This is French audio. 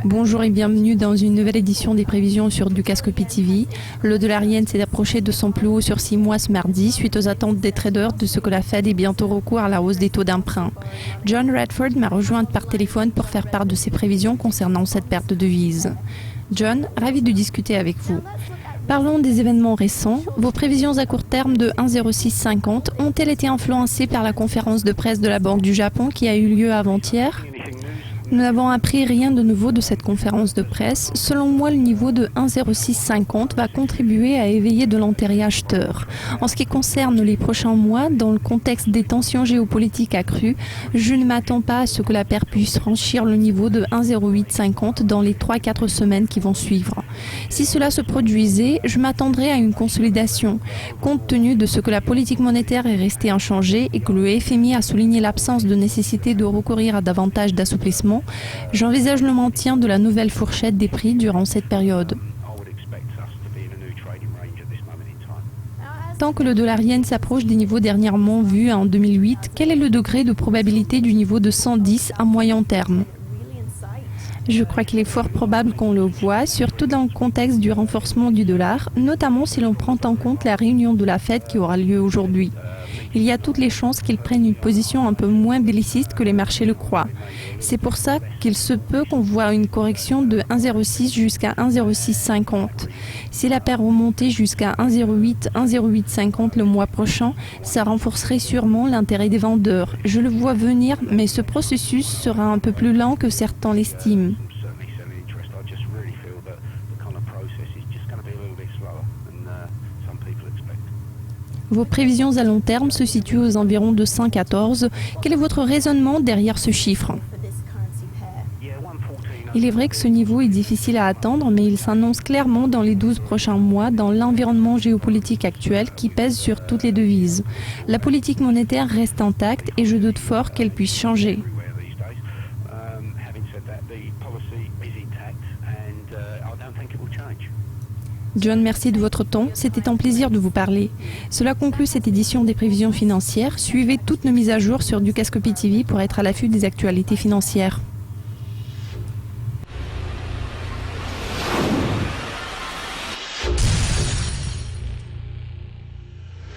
Bonjour et bienvenue dans une nouvelle édition des prévisions sur Dukascopy TV. Le dollar yen s'est approché de son plus haut sur 6 mois ce mardi suite aux attentes des traders de ce que la Fed ait bientôt recours à la hausse des taux d'emprunt. John Redford m'a rejointe par téléphone pour faire part de ses prévisions concernant cette perte de devise. John, ravi de discuter avec vous. Parlons des événements récents. Vos prévisions à court terme de 1,0650 ont-elles été influencées par la conférence de presse de la Banque du Japon qui a eu lieu avant-hier ? Nous n'avons appris rien de nouveau de cette conférence de presse. Selon moi, le niveau de 1,0650 va contribuer à éveiller de l'intérêt acheteur. En ce qui concerne les prochains mois, dans le contexte des tensions géopolitiques accrues, je ne m'attends pas à ce que la paire puisse franchir le niveau de 1,0850 dans les 3-4 semaines qui vont suivre. Si cela se produisait, je m'attendrais à une consolidation. Compte tenu de ce que la politique monétaire est restée inchangée et que le FMI a souligné l'absence de nécessité de recourir à davantage d'assouplissement, j'envisage le maintien de la nouvelle fourchette des prix durant cette période. Tant que le dollar yen s'approche des niveaux dernièrement vus en 2008, quel est le degré de probabilité du niveau de 110 à moyen terme ? Je crois qu'il est fort probable qu'on le voit, surtout dans le contexte du renforcement du dollar, notamment si l'on prend en compte la réunion de la Fed qui aura lieu aujourd'hui. Il y a toutes les chances qu'ils prennent une position un peu moins belliciste que les marchés le croient. C'est pour ça qu'il se peut qu'on voit une correction de 1,06 jusqu'à 1,0650. Si la paire remontait jusqu'à 1,08, 1,0850 le mois prochain, ça renforcerait sûrement l'intérêt des vendeurs. Je le vois venir, mais ce processus sera un peu plus lent que certains l'estiment. Vos prévisions à long terme se situent aux environs de 1,14. Quel est votre raisonnement derrière ce chiffre ? Il est vrai que ce niveau est difficile à atteindre, mais il s'annonce clairement dans les 12 prochains mois dans l'environnement géopolitique actuel qui pèse sur toutes les devises. La politique monétaire reste intacte et je doute fort qu'elle puisse changer. John, merci de votre temps. C'était un plaisir de vous parler. Cela conclut cette édition des prévisions financières. Suivez toutes nos mises à jour sur Dukascopy TV pour être à l'affût des actualités financières.